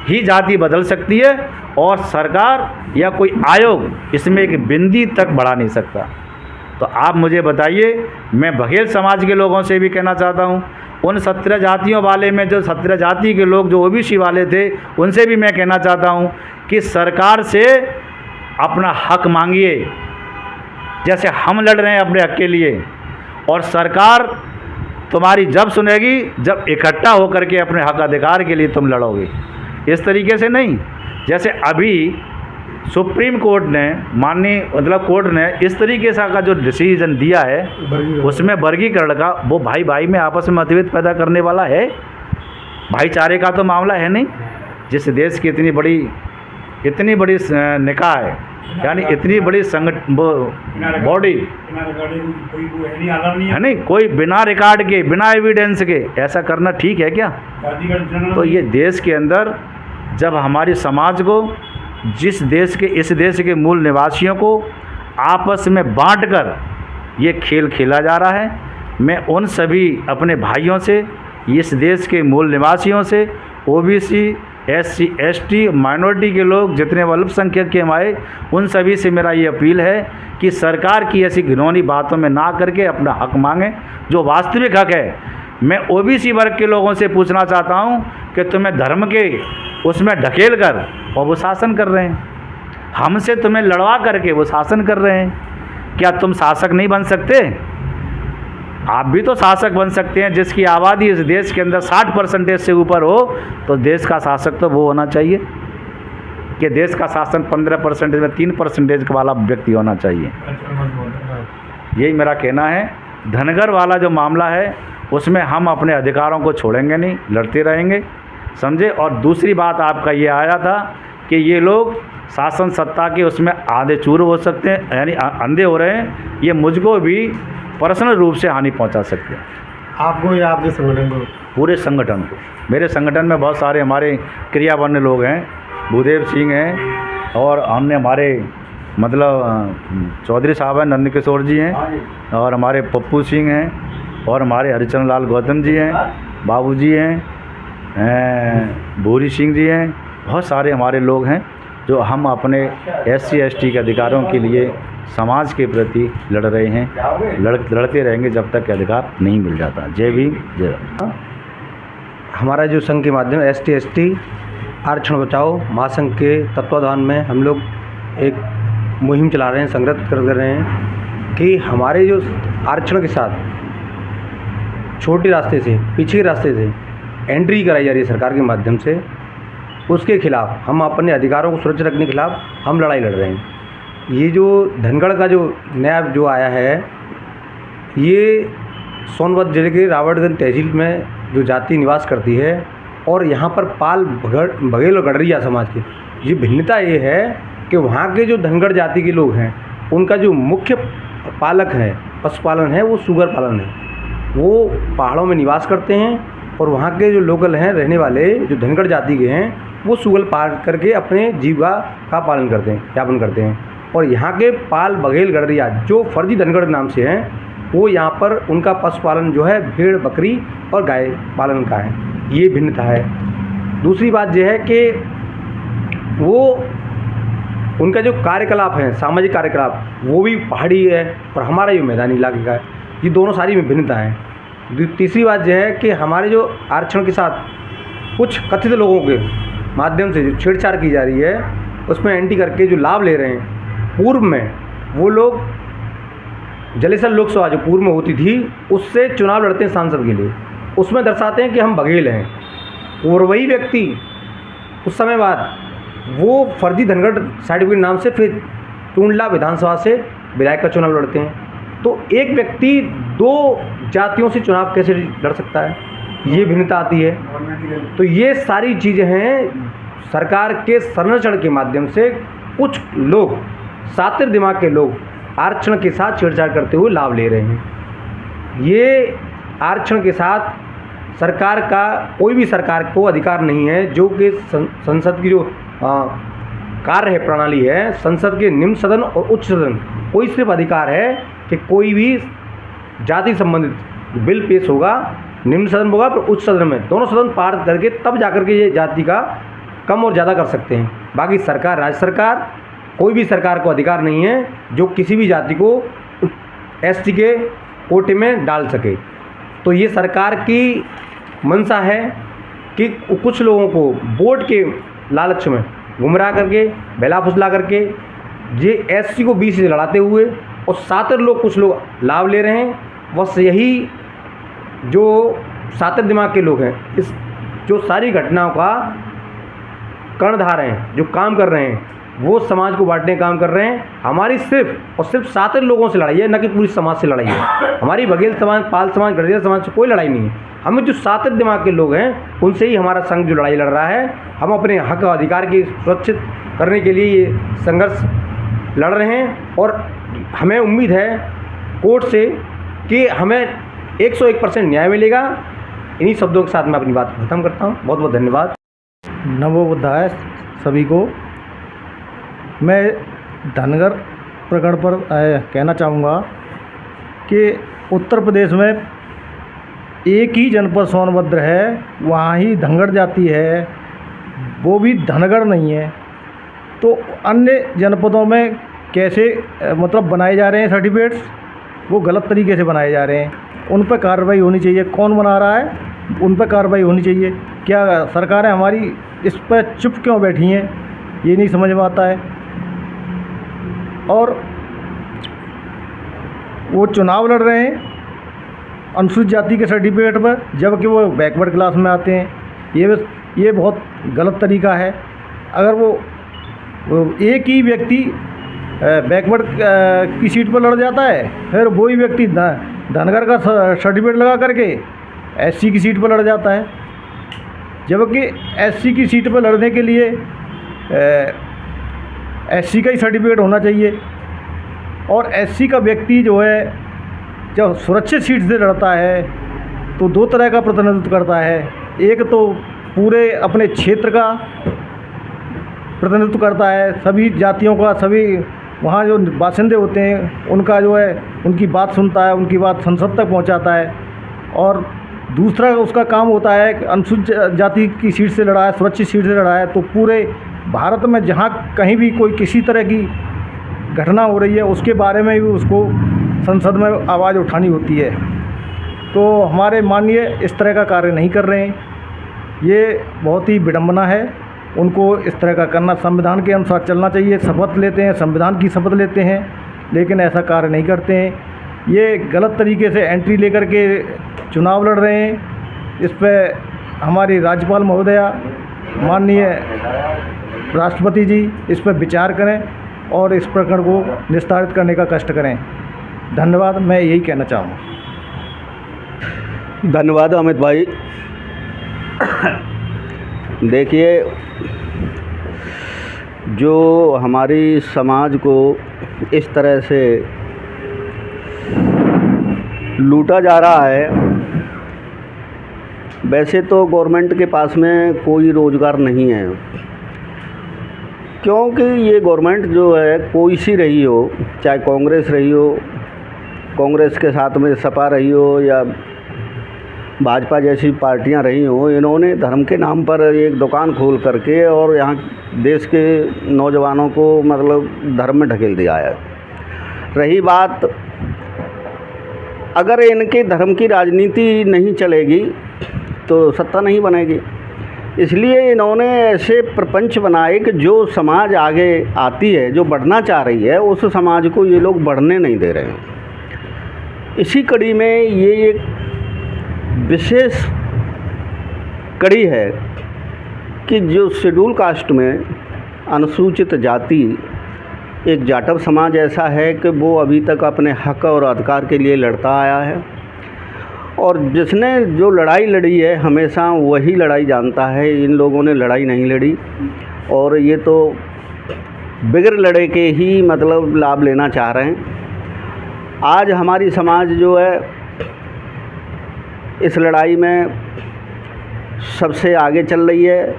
B: ही जाति बदल सकती है और सरकार या कोई आयोग इसमें एक बिंदी तक बढ़ा नहीं सकता। तो आप मुझे बताइए, मैं बघेल समाज के लोगों से भी कहना चाहता हूँ, उन 17 जातियों वाले में जो 17 जाति के लोग जो ओबीसी वाले थे, उनसे भी मैं कहना चाहता हूँ कि सरकार से अपना हक मांगिए, जैसे हम लड़ रहे हैं अपने हक के लिए, और सरकार तुम्हारी जब सुनेगी जब इकट्ठा होकर के अपने हक अधिकार के लिए तुम लड़ोगे। इस तरीके से नहीं, जैसे अभी सुप्रीम कोर्ट ने कोर्ट ने इस तरीके से का जो डिसीजन दिया है उसमें वर्गीकरण का, वो भाई भाई में आपस में मतभेद पैदा करने वाला है। भाईचारे का तो मामला है नहीं। जिस देश की इतनी बड़ी निकाय, यानी इतनी बड़ी बॉडी है नहीं, कोई बिना रिकॉर्ड के, बिना एविडेंस के ऐसा करना ठीक है क्या? तो ये देश के अंदर जब हमारी समाज को, इस देश के मूल निवासियों को आपस में बांटकर ये खेल खेला जा रहा है, मैं उन सभी अपने भाइयों से, इस देश के मूल निवासियों से, ओबीसी, एससी, एसटी, माइनॉरिटी के लोग जितने अल्पसंख्यक के हमारे, उन सभी से मेरा ये अपील है कि सरकार की ऐसी घिनौनी बातों में ना करके अपना हक मांगें, जो वास्तविक हक है। मैं ओबीसी वर्ग के लोगों से पूछना चाहता हूँ कि तुम्हें धर्म के उसमें ढकेल कर और वो शासन कर रहे हैं, हमसे तुम्हें लड़वा करके वो शासन कर रहे हैं, क्या तुम शासक नहीं बन सकते? आप भी तो शासक बन सकते हैं। जिसकी आबादी इस देश के अंदर 60% से ऊपर हो तो देश का शासक तो वो होना चाहिए कि देश का शासन 15% में 3% वाला व्यक्ति होना चाहिए। यही मेरा कहना है। धनगर वाला जो मामला है उसमें हम अपने अधिकारों को छोड़ेंगे नहीं, लड़ते रहेंगे, समझे। और दूसरी बात आपका ये आया था कि ये लोग शासन सत्ता के उसमें आधे चूर हो सकते हैं, यानी अंधे हो रहे हैं। ये मुझको भी पर्सनल रूप से हानि पहुंचा सकते हैं,
E: आपको या आपके संगठन को?
B: पूरे संगठन को। मेरे संगठन में बहुत सारे हमारे क्रियाबद्ध लोग हैं, भूदेव सिंह हैं, और हमने हमारे मतलब चौधरी साहब हैं, नंद किशोर जी हैं, और हमारे पप्पू सिंह हैं, और हमारे हरिचंद्र लाल गौतम जी हैं, बाबू जी हैं, भूरी सिंह जी हैं। बहुत सारे हमारे लोग हैं जो हम अपने SC ST के अधिकारों के लिए समाज के प्रति लड़ रहे हैं, लड़ते रहेंगे जब तक अधिकार नहीं मिल जाता। जय भीम, जय।
C: हमारा जो संघ के माध्यम ST ST आरक्षण बचाओ महासंघ के तत्वाधान में हम लोग एक मुहिम चला रहे हैं, संगठित कर रहे हैं कि हमारे जो आरक्षण के साथ छोटे रास्ते से, पीछे के रास्ते से एंट्री कराई जा रही है सरकार के माध्यम से, उसके खिलाफ हम अपने अधिकारों को सुरक्षित रखने के खिलाफ हम लड़ाई लड़ रहे हैं। ये जो धनगढ़ का जो नया जो आया है, ये सोनभद्र जिले के रावटगंज तहसील में जो जाति निवास करती है, और यहाँ पर पाल बघेल और गडरिया समाज की ये भिन्नता ये है कि वहाँ के जो धनगढ़ जाति के लोग हैं उनका जो मुख्य पालक है, पशुपालन है, वो सुगर पालन है। वो पहाड़ों में निवास करते हैं, और वहाँ के जो लोकल हैं रहने वाले जो धनगढ़ जाति के हैं वो सुगर पाल करके अपने जीविका का पालन करते हैं, यापन करते हैं। और यहाँ के पाल बघेल गडरिया जो फर्जी धनगढ़ नाम से हैं, वो यहाँ पर उनका पशुपालन जो है भेड़ बकरी और गाय पालन का है। ये भिन्नता है। दूसरी बात यह है कि वो उनका जो कार्यकलाप है, सामाजिक कार्यकलाप, वो भी पहाड़ी है और हमारा ये मैदानी इलाके का है। ये दोनों सारी में भिन्नता है। तीसरी बात यह है कि हमारे जो आरक्षण के साथ कुछ कथित लोगों के माध्यम से जो छेड़छाड़ की जा रही है, उसमें एंटी करके जो लाभ ले रहे हैं, पूर्व में वो लोग जलेसर लोकसभा जो पूर्व में होती थी उससे चुनाव लड़ते हैं सांसद के लिए, उसमें दर्शाते हैं कि हम बघेल हैं, और वही व्यक्ति कुछ समय बाद वो फर्जी धनगढ़ सर्टिफिकेट नाम से फिर टूंडला विधानसभा से विधायक का चुनाव लड़ते हैं। तो एक व्यक्ति दो जातियों से चुनाव कैसे लड़ सकता है, ये भिन्नता आती है। तो ये सारी चीज़ें हैं। सरकार के संरक्षण के माध्यम से कुछ लोग, सातिर दिमाग के लोग आरक्षण के साथ छेड़छाड़ करते हुए लाभ ले रहे हैं। ये आरक्षण के साथ सरकार का कोई भी सरकार को अधिकार नहीं है, जो कि संसद की जो कार्य है प्रणाली है, संसद के निम्न सदन और उच्च सदन कोई सिर्फ अधिकार है कि कोई भी जाति संबंधित बिल पेश होगा, निम्न सदन होगा पर उच्च सदन में, दोनों सदन पार करके तब जाकर के ये जाति का कम और ज़्यादा कर सकते हैं। बाकी सरकार, राज्य सरकार, कोई भी सरकार को अधिकार नहीं है जो किसी भी जाति को ST के कोटे में डाल सके। तो ये सरकार की मंशा है कि कुछ लोगों को वोट के लालच में गुमराह करके, बहला फुसला करके ये SC को BC से लड़ाते हुए, और सातर लोग, कुछ लोग लाभ ले रहे हैं। बस यही जो सातर दिमाग के लोग हैं, इस जो सारी घटनाओं का कर्णधार हैं, जो काम कर रहे हैं, वो समाज को बांटने का काम कर रहे हैं। हमारी सिर्फ और सिर्फ सातर लोगों से लड़ाई है, न कि पूरी समाज से लड़ाई है। हमारी बघेल समाज, पाल समाज, गढ़िया समाज से कोई लड़ाई नहीं है। हमें जो सातर दिमाग के लोग हैं उनसे ही हमारा संघ जो लड़ाई लड़ रहा है। हम अपने हक और अधिकार की सुरक्षित करने के लिए ये संघर्ष लड़ रहे हैं, और हमें उम्मीद है कोर्ट से कि हमें 101% न्याय मिलेगा। इन्हीं शब्दों के साथ मैं अपनी बात खत्म करता हूँ। बहुत बहुत धन्यवाद।
D: नमो बुद्धाय सभी को। मैं धनगर प्रकरण पर कहना चाहूँगा कि उत्तर प्रदेश में एक ही जनपद सोनभद्र है, वहाँ ही धनगढ़ जाति है, वो भी धनगढ़ नहीं है। तो अन्य जनपदों में कैसे मतलब बनाए जा रहे हैं सर्टिफिकेट्स, वो गलत तरीके से बनाए जा रहे हैं। उन पर कार्रवाई होनी चाहिए। कौन बना रहा है, उन पर कार्रवाई होनी चाहिए। क्या सरकारें हमारी इस पर चुप क्यों बैठी हैं, ये नहीं समझ में आता है। और वो चुनाव लड़ रहे हैं, अनुसूचित जाति के सर्टिफिकेट पर, जबकि वो बैकवर्ड क्लास में आते हैं। ये बहुत गलत तरीका है। अगर वो एक ही व्यक्ति बैकवर्ड की सीट पर लड़ जाता है, फिर वही व्यक्ति धनगर का सर्टिफिकेट लगा करके एससी की सीट पर लड़ जाता है, जबकि एससी की सीट पर लड़ने के लिए एससी का ही सर्टिफिकेट होना चाहिए। और एससी का व्यक्ति जो है, जब सुरक्षित सीट से लड़ता है तो दो तरह का प्रतिनिधित्व करता है। एक तो पूरे अपने क्षेत्र का प्रतिनिधित्व करता है, सभी जातियों का, सभी वहाँ जो बासिंदे होते हैं उनका जो है, उनकी बात सुनता है, उनकी बात संसद तक पहुँचाता है। और दूसरा उसका काम होता है कि अनुसूचित जाति की सीट से लड़ा है, सुरक्षित सीट से लड़ा है, तो पूरे भारत में जहाँ कहीं भी कोई किसी तरह की घटना हो रही है उसके बारे में भी उसको संसद में आवाज़ उठानी होती है। तो हमारे माननीय इस तरह का कार्य नहीं कर रहे हैं, ये बहुत ही विडंबना है। उनको इस तरह का करना, संविधान के अनुसार चलना चाहिए। शपथ लेते हैं, संविधान की शपथ लेते हैं, लेकिन ऐसा कार्य नहीं करते हैं। ये गलत तरीके से एंट्री लेकर के चुनाव लड़ रहे हैं। इस पर हमारी राज्यपाल महोदया, माननीय राष्ट्रपति जी इस पर विचार करें और इस प्रकरण को निस्तारित करने का कष्ट करें। धन्यवाद, मैं यही कहना चाहूँगा।
G: धन्यवाद अमित भाई। देखिए, जो हमारी समाज को इस तरह से लूटा जा रहा है, वैसे तो गवर्नमेंट के पास में कोई रोज़गार नहीं है, क्योंकि ये गवर्नमेंट जो है कोई सी रही हो, चाहे कांग्रेस रही हो, कांग्रेस के साथ में सपा रही हो या भाजपा जैसी पार्टियां रही हो, इन्होंने धर्म के नाम पर एक दुकान खोल करके और यहाँ देश के नौजवानों को मतलब धर्म में ढकेल दिया है। रही बात, अगर इनके धर्म की राजनीति नहीं चलेगी तो सत्ता नहीं बनेगी। इसलिए इन्होंने ऐसे प्रपंच बनाए कि जो समाज आगे आती है, जो बढ़ना चाह रही है, उस समाज को ये लोग बढ़ने नहीं दे रहे हैं। इसी कड़ी में ये एक विशेष कड़ी है कि जो शेड्यूल कास्ट में अनुसूचित जाति, एक जाटव समाज ऐसा है कि वो अभी तक अपने हक और अधिकार के लिए लड़ता आया है, और जिसने जो लड़ाई लड़ी है हमेशा वही लड़ाई जानता है। इन लोगों ने लड़ाई नहीं लड़ी और ये तो बिगर लड़े के ही मतलब लाभ लेना चाह रहे हैं। आज हमारी समाज जो है इस लड़ाई में सबसे आगे चल रही है।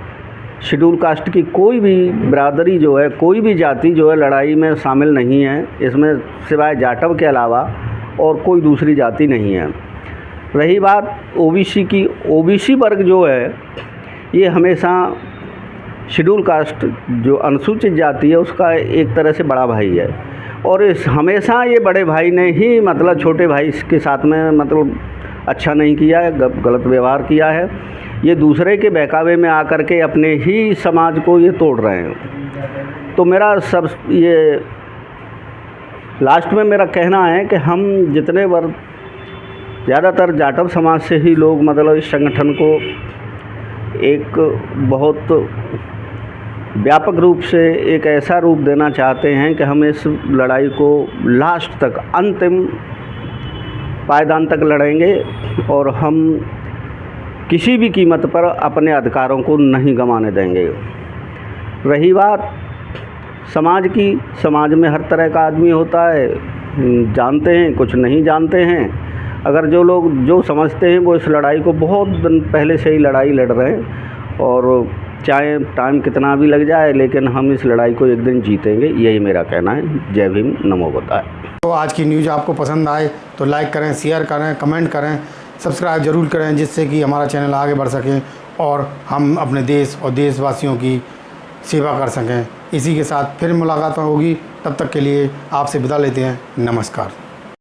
G: शेड्यूल कास्ट की कोई भी बिरादरी जो है, कोई भी जाति जो है लड़ाई में शामिल नहीं है, इसमें सिवाय जाटव के अलावा और कोई दूसरी जाति नहीं है। रही बात ओबीसी की, ओबीसी वर्ग जो है ये हमेशा शेड्यूल कास्ट जो अनुसूचित जाति है उसका एक तरह से बड़ा भाई है, और इस हमेशा ये बड़े भाई ने ही मतलब छोटे भाई के साथ में मतलब अच्छा नहीं किया है, गलत व्यवहार किया है। ये दूसरे के बहकावे में आकर के अपने ही समाज को ये तोड़ रहे हैं। तो मेरा सब ये लास्ट में मेरा कहना है कि हम जितने वर्ग, ज़्यादातर जाटव समाज से ही लोग मतलब इस संगठन को एक बहुत व्यापक रूप से एक ऐसा रूप देना चाहते हैं कि हम इस लड़ाई को लास्ट तक, अंतिम पायदान तक लड़ेंगे और हम किसी भी कीमत पर अपने अधिकारों को नहीं गंवाने देंगे। रही बात समाज की, समाज में हर तरह का आदमी होता है, जानते हैं कुछ नहीं जानते हैं। अगर जो लोग जो समझते हैं वो इस लड़ाई को बहुत दिन पहले से ही लड़ाई लड़ रहे हैं, और चाहे टाइम कितना भी लग जाए लेकिन हम इस लड़ाई को एक दिन जीतेंगे, यही मेरा कहना है। जय भीम, नमो बुद्धाय।
A: तो आज की न्यूज़ आपको पसंद आए तो लाइक करें, शेयर करें, कमेंट करें, सब्सक्राइब ज़रूर करें, जिससे कि हमारा चैनल आगे बढ़ सके और हम अपने देश और देशवासियों की सेवा कर सकें। इसी के साथ फिर मुलाकात होगी, तब तक के लिए आपसे विदा लेते हैं। नमस्कार।